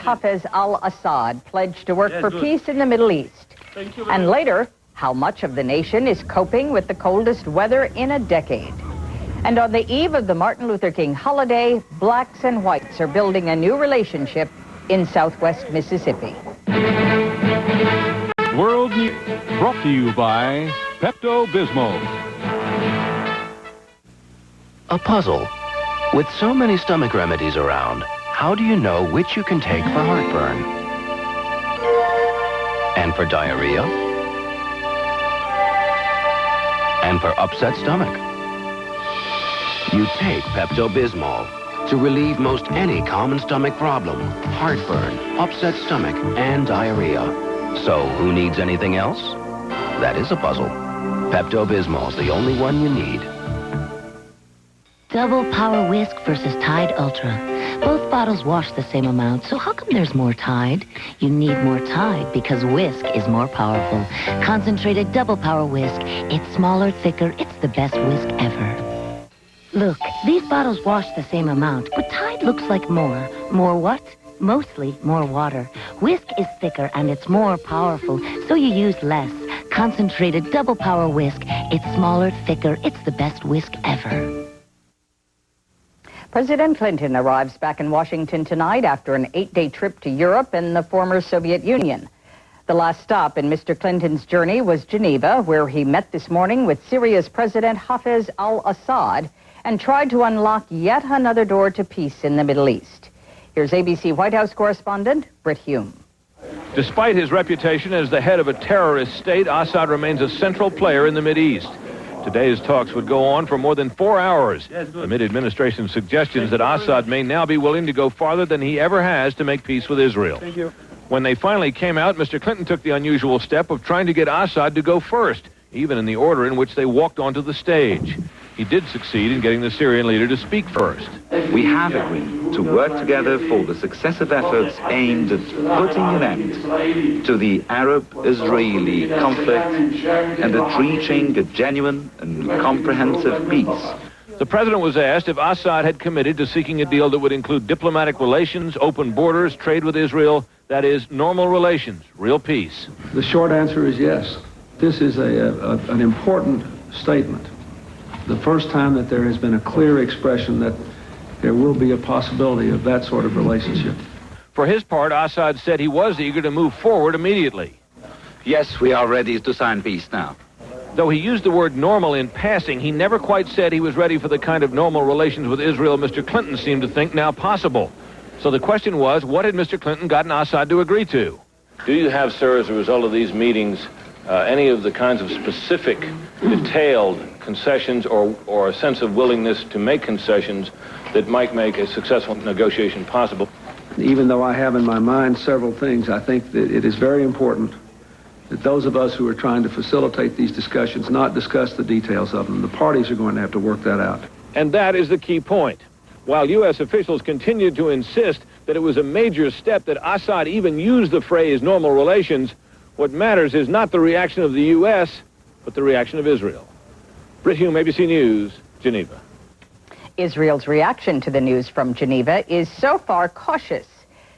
Hafez al-Assad pledged to work for peace in the Middle East. And later, how much of the nation is coping with the coldest weather in a decade. And on the eve of the Martin Luther King holiday, blacks and whites are building a new relationship in Southwest Mississippi. World News brought to you by Pepto-Bismol. A puzzle. With so many stomach remedies around, how do you know which you can take for heartburn? And for diarrhea? And for upset stomach? You take Pepto-Bismol to relieve most any common stomach problem, heartburn, upset stomach, and diarrhea. So who needs anything else? That is a puzzle. Pepto-Bismol's the only one you need. Double Power Whisk versus Tide Ultra. Both bottles wash the same amount, so how come there's more Tide? You need more Tide because Whisk is more powerful. Concentrated Double Power Whisk. It's smaller, thicker. It's the best whisk ever. Look, these bottles wash the same amount, but Tide looks like more. More what? Mostly more water. Whisk is thicker and it's more powerful, so you use less. Concentrated Double Power Whisk. It's smaller, thicker. It's the best whisk ever. President Clinton arrives back in Washington tonight after an 8-day trip to Europe and the former Soviet Union. The last stop in Mr. Clinton's journey was Geneva, where he met this morning with Syria's President Hafez al-Assad and tried to unlock yet another door to peace in the Middle East. Here's ABC White House correspondent Britt Hume. Despite his reputation as the head of a terrorist state, Assad remains a central player in the Mideast. Today's talks would go on for more than 4 hours, amid administration suggestions that Assad may now be willing to go farther than he ever has to make peace with Israel. Thank you. When they finally came out, Mr. Clinton took the unusual step of trying to get Assad to go first, even in the order in which they walked onto the stage. He did succeed in getting the Syrian leader to speak first. We have agreed to work together for the successive efforts aimed at putting an end to the Arab-Israeli conflict and at reaching a genuine and comprehensive peace. The president was asked if Assad had committed to seeking a deal that would include diplomatic relations, open borders, trade with Israel, that is, normal relations, real peace. The short answer is yes. This is an important statement. The first time that there has been a clear expression that there will be a possibility of that sort of relationship. For his part, Assad said he was eager to move forward immediately. Yes, we are ready to sign peace now. Though he used the word normal in passing, he never quite said he was ready for the kind of normal relations with Israel Mr. Clinton seemed to think now possible. So the question was, what had Mr. Clinton gotten Assad to agree to? Do you have, sir, as a result of these meetings, any of the kinds of specific, detailed concessions or a sense of willingness to make concessions that might make a successful negotiation possible? Even though I have in my mind several things, I think that it is very important that those of us who are trying to facilitate these discussions not discuss the details of them. The parties are going to have to work that out. And that is the key point. While U.S. officials continued to insist that it was a major step that Assad even used the phrase normal relations, what matters is not the reaction of the U.S., but the reaction of Israel. Britt Hume, ABC News, Geneva. Israel's reaction to the news from Geneva is so far cautious.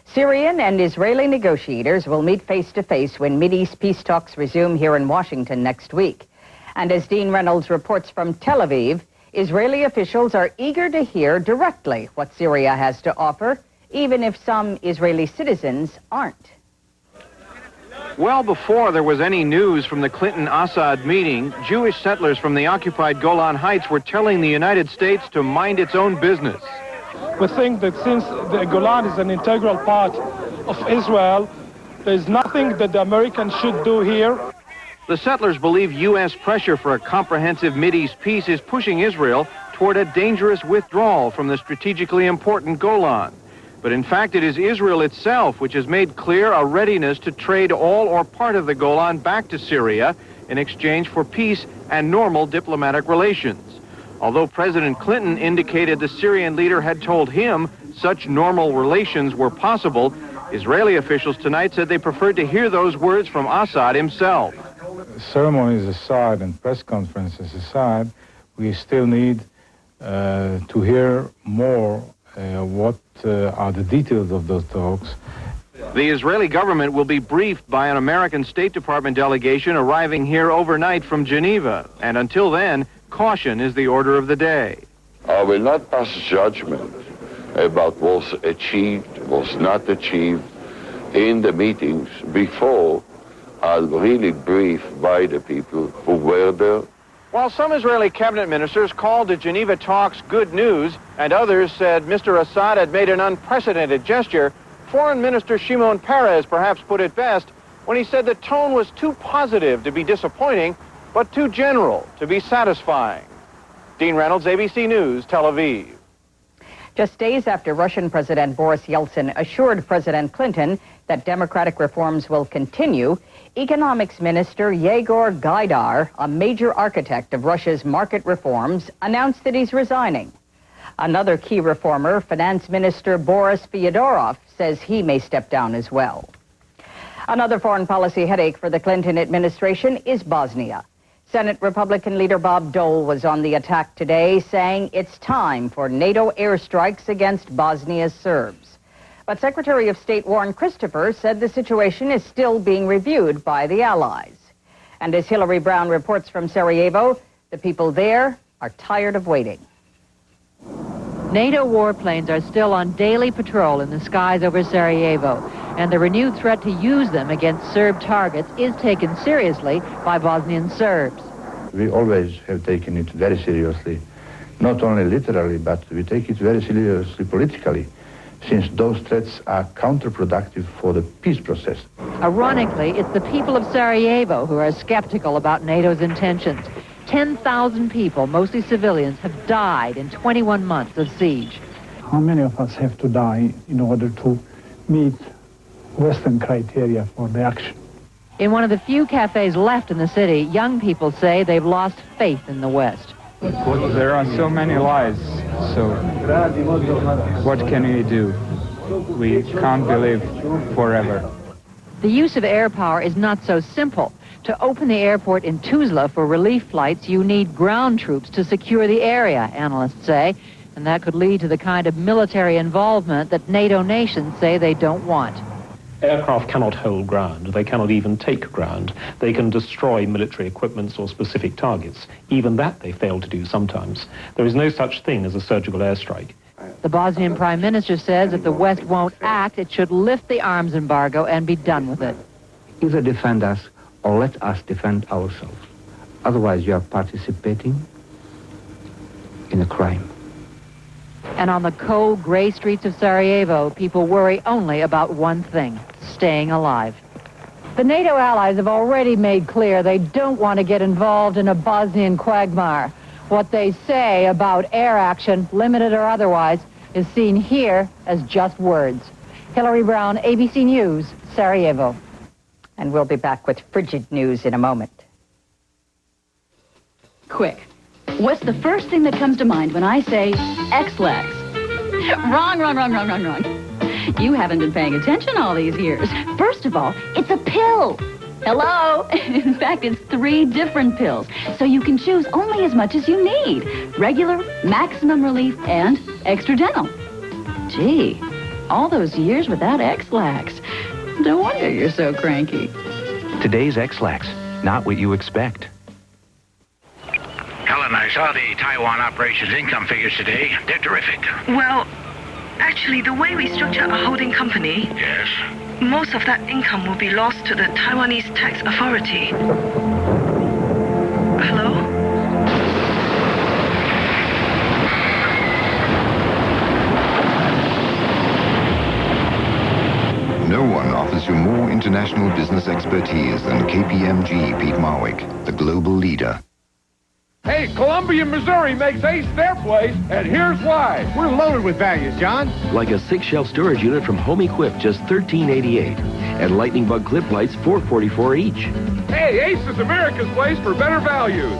Syrian and Israeli negotiators will meet face-to-face when Mideast peace talks resume here in Washington next week. And as Dean Reynolds reports from Tel Aviv, Israeli officials are eager to hear directly what Syria has to offer, even if some Israeli citizens aren't. Well before there was any news from the Clinton-Assad meeting, Jewish settlers from the occupied Golan Heights were telling the United States to mind its own business. We think that since the Golan is an integral part of Israel, there's nothing that the Americans should do here. The settlers believe U.S. pressure for a comprehensive Mideast peace is pushing Israel toward a dangerous withdrawal from the strategically important Golan. But in fact, it is Israel itself which has made clear a readiness to trade all or part of the Golan back to Syria in exchange for peace and normal diplomatic relations. Although President Clinton indicated the Syrian leader had told him such normal relations were possible, Israeli officials tonight said they preferred to hear those words from Assad himself. Ceremonies aside and press conferences aside, we still need to hear more what are the details of those talks The Israeli government will be briefed by an American State Department delegation arriving here overnight from Geneva. And until then, caution is the order of the day. I will not pass judgment about what was achieved, was not achieved in the meetings before I'll really brief by the people who were there. While some Israeli cabinet ministers called the Geneva talks good news, and others said Mr. Assad had made an unprecedented gesture, Foreign Minister Shimon Peres perhaps put it best when he said the tone was too positive to be disappointing, but too general to be satisfying. Dean Reynolds, ABC News, Tel Aviv. Just days after Russian President Boris Yeltsin assured President Clinton that democratic reforms will continue, Economics Minister Yegor Gaidar, a major architect of Russia's market reforms, announced that he's resigning. Another key reformer, Finance Minister Boris Fyodorov, says he may step down as well. Another foreign policy headache for the Clinton administration is Bosnia. Senate Republican leader Bob Dole was on the attack today, saying it's time for NATO airstrikes against Bosnia's Serbs. But Secretary of State Warren Christopher said the situation is still being reviewed by the Allies. And as Hillary Brown reports from Sarajevo, the people there are tired of waiting. NATO warplanes are still on daily patrol in the skies over Sarajevo, and the renewed threat to use them against Serb targets is taken seriously by Bosnian Serbs. We always have taken it very seriously, not only literally, but we take it very seriously politically, since those threats are counterproductive for the peace process. Ironically, it's the people of Sarajevo who are skeptical about NATO's intentions. 10,000 people, mostly civilians, have died in 21 months of siege. How many of us have to die in order to meet Western criteria for the action? In one of the few cafes left in the city, young people say they've lost faith in the West. There are so many lies, so what can we do? We can't believe forever. The use of air power is not so simple. To open the airport in Tuzla for relief flights, you need ground troops to secure the area, analysts say, and that could lead to the kind of military involvement that NATO nations say they don't want. Aircraft cannot hold ground. They cannot even take ground. They can destroy military equipments or specific targets. Even that they fail to do sometimes. There is no such thing as a surgical airstrike. The Bosnian Prime Minister says if the West won't act, it should lift the arms embargo and be done with it. Either defend us or let us defend ourselves. Otherwise, you are participating in a crime. And on the cold, gray streets of Sarajevo, people worry only about one thing: staying alive. The NATO allies have already made clear they don't want to get involved in a Bosnian quagmire. What they say about air action, limited or otherwise, is seen here as just words. Hillary Brown, ABC News, Sarajevo. And we'll be back with frigid news in a moment. Quick. What's the first thing that comes to mind when I say X-Lax? Wrong. You haven't been paying attention all these years. First of all, it's a pill. Hello? In fact, it's 3 different pills, so you can choose only as much as you need. Regular, maximum relief, and extra dental. Gee, all those years without X-Lax. No wonder you're so cranky. Today's X-Lax, not what you expect. Helen, I saw the Taiwan operations income figures today. They're terrific. Well, actually, the way we structure a holding company... Yes? Most of that income will be lost to the Taiwanese tax authority. Hello? No one offers you more international business expertise than KPMG Pete Marwick, the global leader. Hey, Columbia, Missouri makes Ace their place, and here's why. We're loaded with values, John. Like a 6-shelf storage unit from Home Equip, just $13.88. And Lightning Bug clip lights, $4.44 each. Hey, Ace is America's place for better values.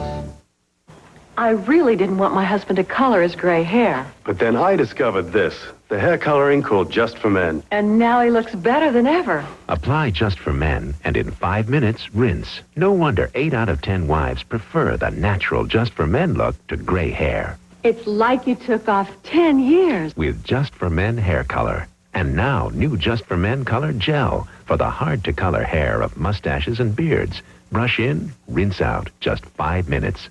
I really didn't want my husband to color his gray hair. But then I discovered this, the hair coloring called Just for Men. And now he looks better than ever. Apply Just for Men, and in 5 minutes, rinse. No wonder 8 out of 10 wives prefer the natural Just for Men look to gray hair. It's like you took off 10 years. With Just for Men hair color. And now, new Just for Men Color Gel for the hard-to-color hair of mustaches and beards. Brush in, rinse out, just 5 minutes.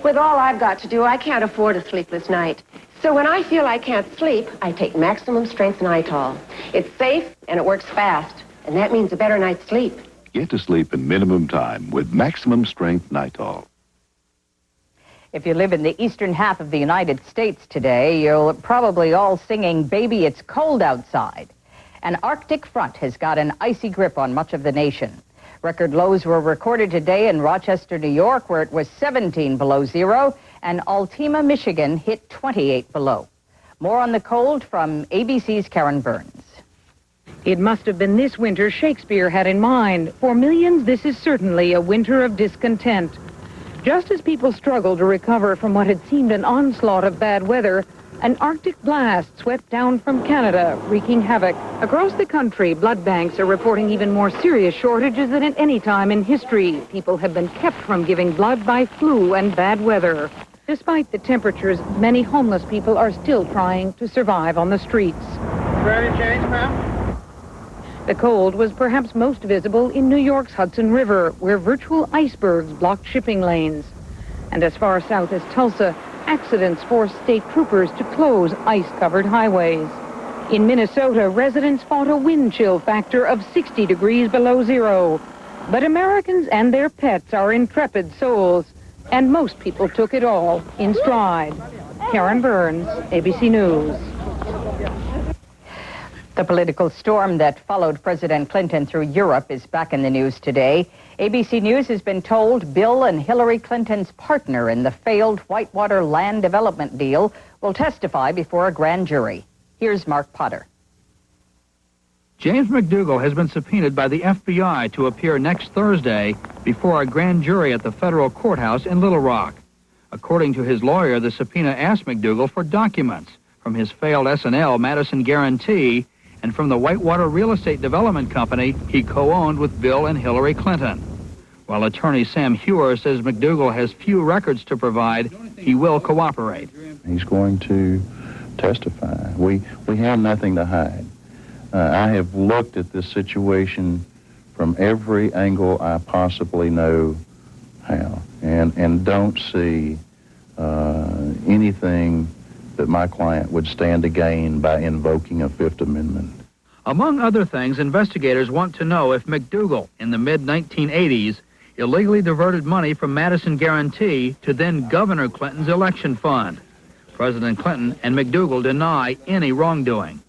With all I've got to do, I can't afford a sleepless night. So when I feel I can't sleep, I take Maximum Strength Nitol. It's safe and it works fast, and that means a better night's sleep. Get to sleep in minimum time with Maximum Strength Nitol. If you live in the eastern half of the United States today, you're probably all singing Baby It's Cold Outside. An Arctic front has got an icy grip on much of the nation. Record lows were recorded today in Rochester, New York, where it was 17 below zero, and Altima, Michigan hit 28 below. More on the cold from ABC's Karen Burns. It must have been this winter Shakespeare had in mind. For millions, this is certainly a winter of discontent. Just as people struggle to recover from what had seemed an onslaught of bad weather, an Arctic blast swept down from Canada, wreaking havoc. Across the country, blood banks are reporting even more serious shortages than at any time in history. People have been kept from giving blood by flu and bad weather. Despite the temperatures, many homeless people are still trying to survive on the streets. Ready to change, ma'am? The cold was perhaps most visible in New York's Hudson River, where virtual icebergs blocked shipping lanes. And as far south as Tulsa, accidents forced state troopers to close ice-covered highways. In Minnesota, residents fought a wind chill factor of 60 degrees below zero. But Americans and their pets are intrepid souls, and most people took it all in stride. Karen Burns, ABC News. The political storm that followed President Clinton through Europe is back in the news today. ABC News has been told Bill and Hillary Clinton's partner in the failed Whitewater land development deal will testify before a grand jury. Here's Mark Potter. James McDougal has been subpoenaed by the FBI to appear next Thursday before a grand jury at the federal courthouse in Little Rock. According to his lawyer, the subpoena asked McDougal for documents from his failed S&L Madison Guarantee and from the Whitewater Real Estate Development Company he co-owned with Bill and Hillary Clinton. While attorney Sam Hewer says McDougal has few records to provide, he will cooperate. He's going to testify. We have nothing to hide. I have looked at this situation from every angle I possibly know how, and don't see anything that my client would stand to gain by invoking a Fifth Amendment. Among other things, investigators want to know if McDougal, in the mid-1980s, illegally diverted money from Madison Guarantee to then Governor Clinton's election fund. President Clinton and McDougal deny any wrongdoing.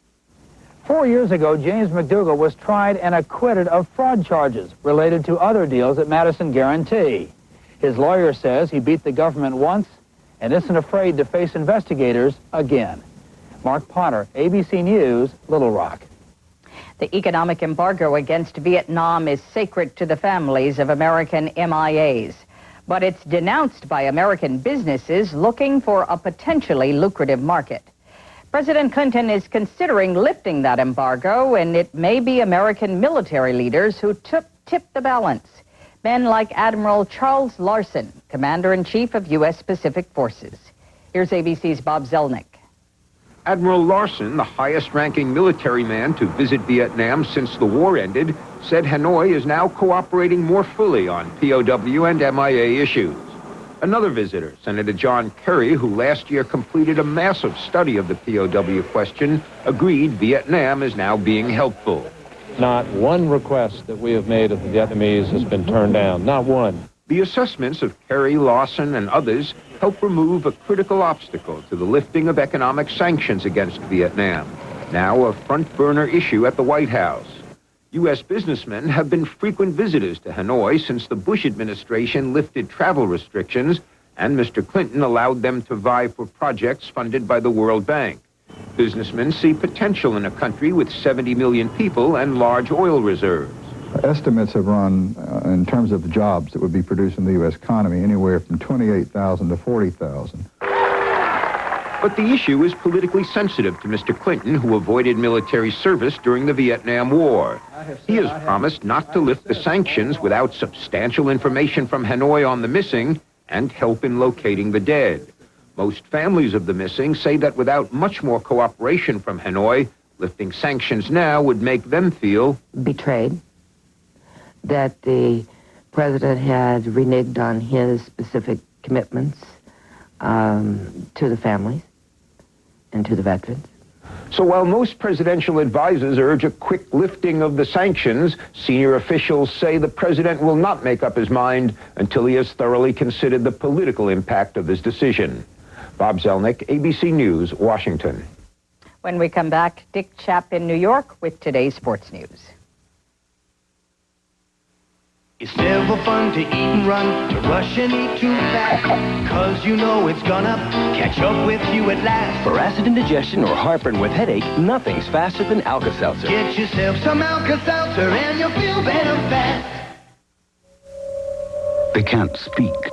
4 years ago, James McDougal was tried and acquitted of fraud charges related to other deals at Madison Guarantee. His lawyer says he beat the government once and isn't afraid to face investigators again. Mark Potter, ABC News, Little Rock. The economic embargo against Vietnam is sacred to the families of American MIAs, but it's denounced by American businesses looking for a potentially lucrative market. President Clinton is considering lifting that embargo, and it may be American military leaders who tip the balance. Men like Admiral Charles Larson, Commander-in-Chief of U.S. Pacific Forces. Here's ABC's Bob Zelnick. Admiral Larson, the highest-ranking military man to visit Vietnam since the war ended, said Hanoi is now cooperating more fully on POW and MIA issues. Another visitor, Senator John Kerry, who last year completed a massive study of the POW question, agreed Vietnam is now being helpful. Not one request that we have made of the Vietnamese has been turned down, not one. The assessments of Kerry, Lawson, and others help remove a critical obstacle to the lifting of economic sanctions against Vietnam, now a front-burner issue at the White House. U.S. businessmen have been frequent visitors to Hanoi since the Bush administration lifted travel restrictions and Mr. Clinton allowed them to vie for projects funded by the World Bank. Businessmen see potential in a country with 70 million people and large oil reserves. Estimates have run, in terms of the jobs that would be produced in the U.S. economy, anywhere from 28,000 to 40,000. But the issue is politically sensitive to Mr. Clinton, who avoided military service during the Vietnam War. He has promised not to lift the sanctions without substantial information from Hanoi on the missing and help in locating the dead. Most families of the missing say that without much more cooperation from Hanoi, lifting sanctions now would make them feel betrayed, that the president had reneged on his specific commitments to the families and to the veterans. So while most presidential advisors urge a quick lifting of the sanctions, senior officials say the president will not make up his mind until he has thoroughly considered the political impact of his decision. Bob Zelnick, ABC News, Washington. When we come back, Dick Chapp in New York with today's sports news. It's never fun to eat and run, to rush and eat too fast, 'cause you know it's gonna catch up with you at last. For acid indigestion or heartburn with headache, nothing's faster than Alka-Seltzer. Get yourself some Alka-Seltzer and you'll feel better fast. They can't speak,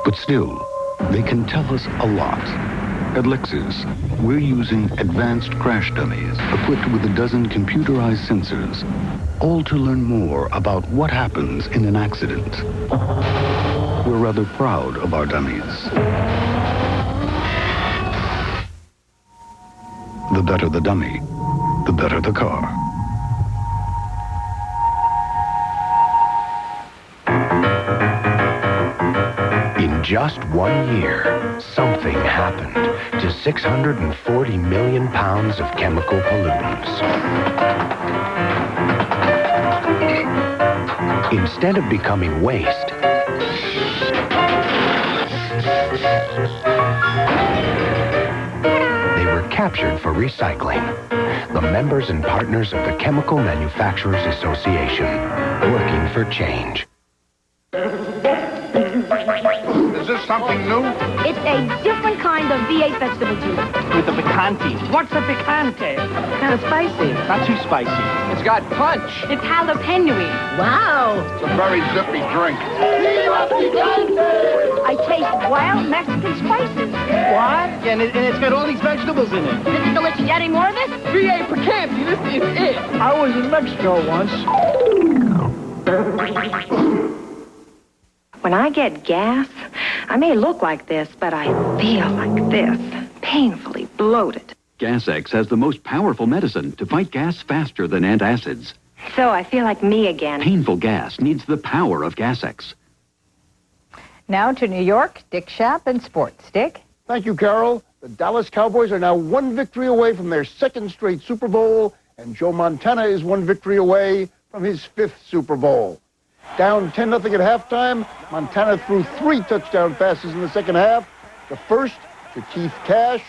but still, they can tell us a lot. At Lexus, we're using advanced crash dummies equipped with a dozen computerized sensors, all to learn more about what happens in an accident. We're rather proud of our dummies. The better the dummy, the better the car. In just 1 year, something happened to 640 million pounds of chemical pollutants. Instead of becoming waste, they were captured for recycling. The members and partners of the Chemical Manufacturers Association, working for change. Is this something new? It's a different kind of V8 vegetable juice. With the picante. What's a picante? Kind of spicy. Not too spicy. It's got punch. It's jalapeno-y. Wow. It's a very zippy drink. I taste wild Mexican spices. What? And it's got all these vegetables in it. Is it delicious? Any more of this? V8 picante. This is it. I was in Mexico once. When I get gas, I may look like this, but I feel like this, painfully bloated. Gas-X has the most powerful medicine to fight gas faster than antacids. So I feel like me again. Painful gas needs the power of Gas-X. Now to New York, Dick Chapp and sports. Dick? Thank you, Carol. The Dallas Cowboys are now one victory away from their second straight Super Bowl, and Joe Montana is one victory away from his fifth Super Bowl. Down 10-0 at halftime, Montana threw 3 touchdown passes in the second half. The first to Keith Cash,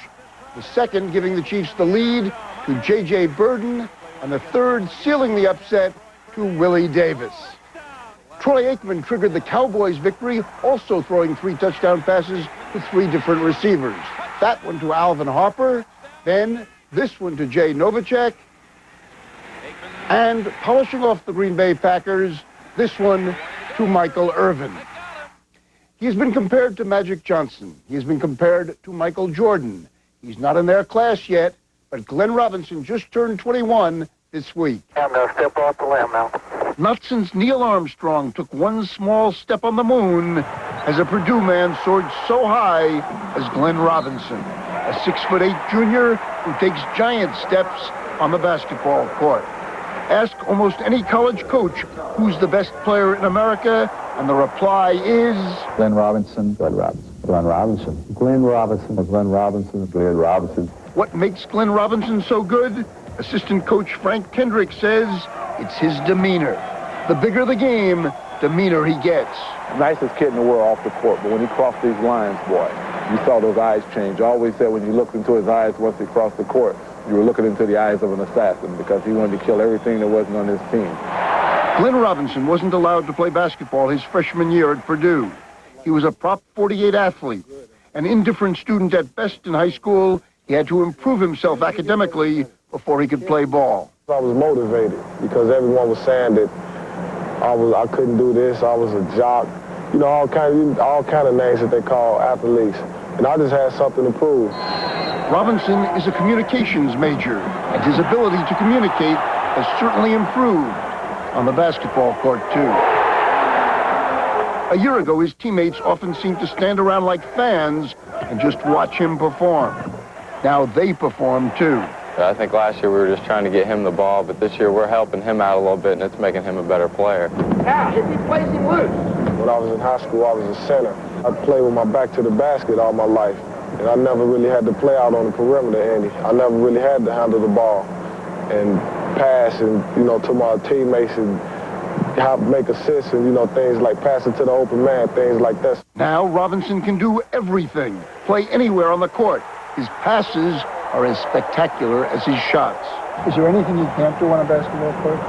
the second giving the Chiefs the lead to J.J. Burden, and the third sealing the upset to Willie Davis. Troy Aikman triggered the Cowboys' victory, also throwing 3 touchdown passes to 3 different receivers. That one to Alvin Harper, then this one to Jay Novacek, and polishing off the Green Bay Packers, this one to Michael Irvin. He has been compared to Magic Johnson. He has been compared to Michael Jordan. He's not in their class yet, but Glenn Robinson just turned 21 this week. I'm going to step off the limb now. Not since Neil Armstrong took one small step on the moon has a Purdue man soared so high as Glenn Robinson, a 6'8" junior who takes giant steps on the basketball court. Ask almost any college coach who's the best player in America, and the reply is... Glenn Robinson. Glenn Robinson. Glenn Robinson. Glenn Robinson. Glenn Robinson. Glenn Robinson. What makes Glenn Robinson so good? Assistant coach Frank Kendrick says it's his demeanor. The bigger the game, the meaner he gets. Nicest kid in the world off the court, but when he crossed these lines, boy, you saw those eyes change. I always said when you looked into his eyes once he crossed the court, you were looking into the eyes of an assassin because he wanted to kill everything that wasn't on his team. Glenn Robinson wasn't allowed to play basketball his freshman year at Purdue. He was a Prop 48 athlete, an indifferent student at best in high school. He had to improve himself academically before he could play ball. I was motivated because everyone was saying that I couldn't do this, I was a jock, you know, all kind of names that they call athletes. And I just had something to prove. Robinson is a communications major, and his ability to communicate has certainly improved on the basketball court, too. A year ago, his teammates often seemed to stand around like fans and just watch him perform. Now they perform too. I think last year we were just trying to get him the ball, but this year we're helping him out a little bit, and it's making him a better player. Now, if he plays him loose. When I was in high school, I was a center. I played with my back to the basket all my life, and I never really had to play out on the perimeter, Andy. I never really had to handle the ball and pass and, to my teammates and help make assists and, things like passing to the open man, things like that. Now Robinson can do everything, play anywhere on the court. His passes are as spectacular as his shots. Is there anything you can't do on a basketball court?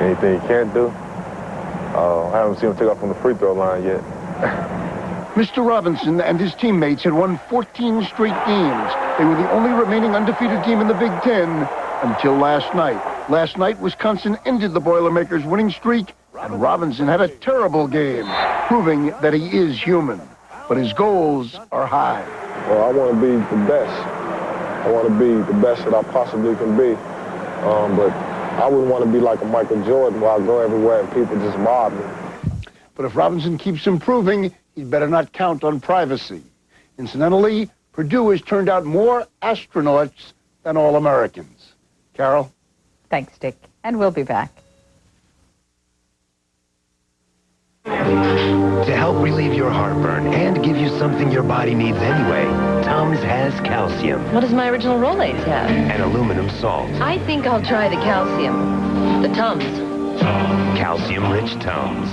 Anything you can't do? I haven't seen him take off from the free throw line yet. Mr. Robinson and his teammates had won 14 straight games. They were the only remaining undefeated team in the Big Ten until last night. Last night, Wisconsin ended the Boilermakers' winning streak, and Robinson had a terrible game, proving that he is human. But his goals are high. Well, I want to be the best. I want to be the best that I possibly can be. But I wouldn't want to be like a Michael Jordan where I go everywhere and people just mob me. But if Robinson keeps improving, he'd better not count on privacy. Incidentally, Purdue has turned out more astronauts than All-Americans. Carol? Thanks, Dick. And we'll be back. To help relieve your heartburn and give you something your body needs anyway, Tums has calcium. What does my original Rolaids have? And aluminum salt. I think I'll try the calcium. The Tums. Calcium-rich Tums.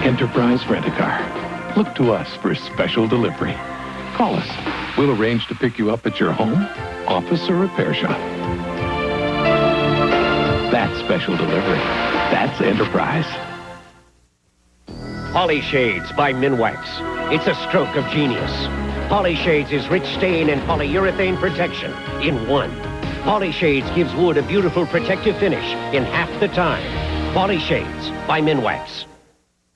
Enterprise Rent-A-Car. Look to us for special delivery. Call us. We'll arrange to pick you up at your home, office, or repair shop. That's special delivery. That's Enterprise. Polyshades by Minwax. It's a stroke of genius. Polyshades is rich stain and polyurethane protection in one. Polyshades gives wood a beautiful protective finish in half the time. Polyshades by Minwax.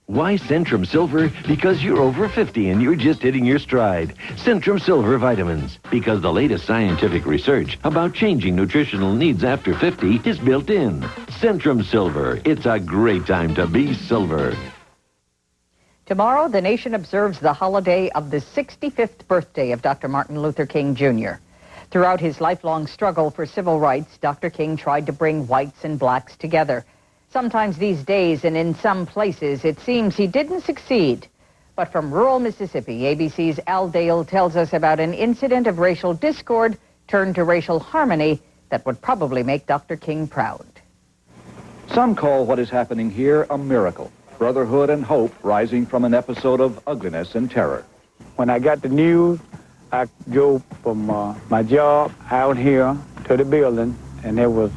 Why Centrum Silver? Because you're over 50 and you're just hitting your stride. Centrum Silver vitamins. Because the latest scientific research about changing nutritional needs after 50 is built in. Centrum Silver. It's a great time to be silver. Tomorrow, the nation observes the holiday of the 65th birthday of Dr. Martin Luther King, Jr. Throughout his lifelong struggle for civil rights, Dr. King tried to bring whites and blacks together. Sometimes these days and in some places, it seems he didn't succeed. But from rural Mississippi, ABC's Al Dale tells us about an incident of racial discord turned to racial harmony that would probably make Dr. King proud. Some call what is happening here a miracle. Brotherhood and hope rising from an episode of ugliness and terror. When I got the news, I go from my job out here to the building, and it was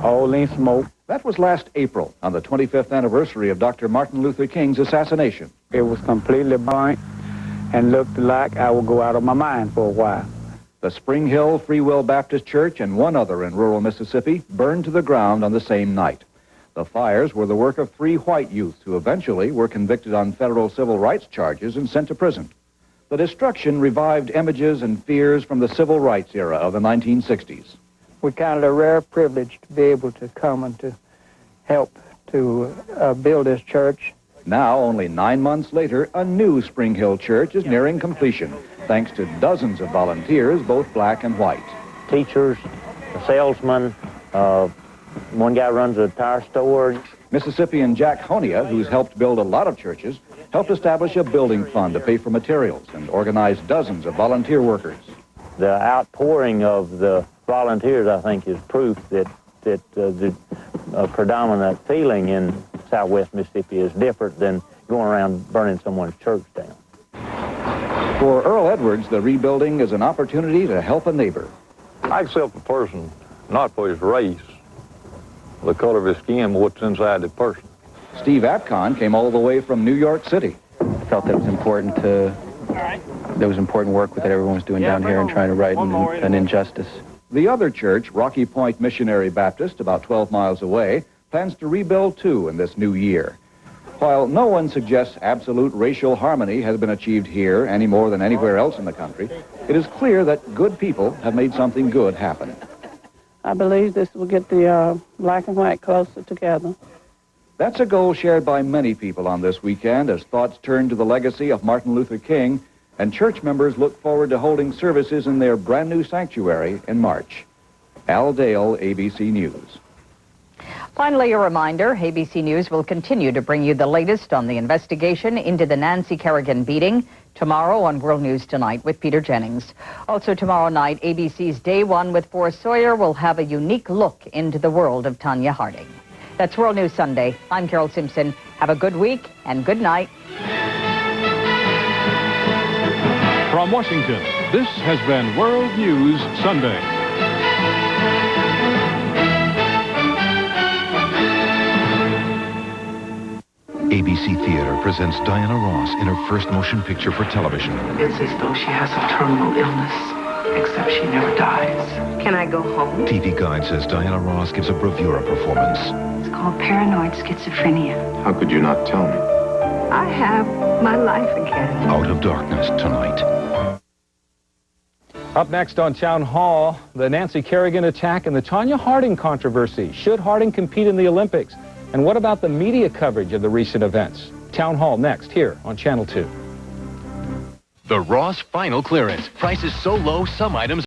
all in smoke. That was last April, on the 25th anniversary of Dr. Martin Luther King's assassination. It was completely burnt and looked like I would go out of my mind for a while. The Spring Hill Free Will Baptist Church and one other in rural Mississippi burned to the ground on the same night. The fires were the work of 3 white youths who eventually were convicted on federal civil rights charges and sent to prison. The destruction revived images and fears from the civil rights era of the 1960s. We counted a rare privilege to be able to come and to help to build this church. Now, only 9 months later, a new Spring Hill church is nearing completion, thanks to dozens of volunteers, both black and white. Teachers, a salesman, one guy runs a tire store. Mississippian Jack Honia, who's helped build a lot of churches, helped establish a building fund to pay for materials and organize dozens of volunteer workers. The outpouring of the volunteers, I think, is proof that the predominant feeling in Southwest Mississippi is different than going around burning someone's church down. For Earl Edwards, the rebuilding is an opportunity to help a neighbor. I accept a person not for his race, the color of his skin, but what's inside the person. Steve Apcon came all the way from New York City. I felt that it was important there was important work that everyone was doing down here and trying to right an injustice. The other church, Rocky Point Missionary Baptist, about 12 miles away, plans to rebuild too in this new year. While no one suggests absolute racial harmony has been achieved here any more than anywhere else in the country, it is clear that good people have made something good happen. I believe this will get the black and white closer together. That's a goal shared by many people on this weekend as thoughts turn to the legacy of Martin Luther King And church members look forward to holding services in their brand new sanctuary in March. Al Dale, ABC News. Finally, a reminder, ABC News will continue to bring you the latest on the investigation into the Nancy Kerrigan beating tomorrow on World News Tonight with Peter Jennings. Also tomorrow night, ABC's Day One with Forrest Sawyer will have a unique look into the world of Tonya Harding. That's World News Sunday. I'm Carol Simpson. Have a good week and good night. From Washington, this has been World News Sunday. ABC Theater presents Diana Ross in her first motion picture for television. It's as though she has a terminal illness, except she never dies. Can I go home? TV Guide says Diana Ross gives a bravura performance. It's called paranoid schizophrenia. How could you not tell me? I have my life again. Out of Darkness tonight. Up next on Town Hall, the Nancy Kerrigan attack and the Tonya Harding controversy. Should Harding compete in the Olympics? And what about the media coverage of the recent events? Town Hall next, here on Channel 2. The Ross Final Clearance. Prices so low, some items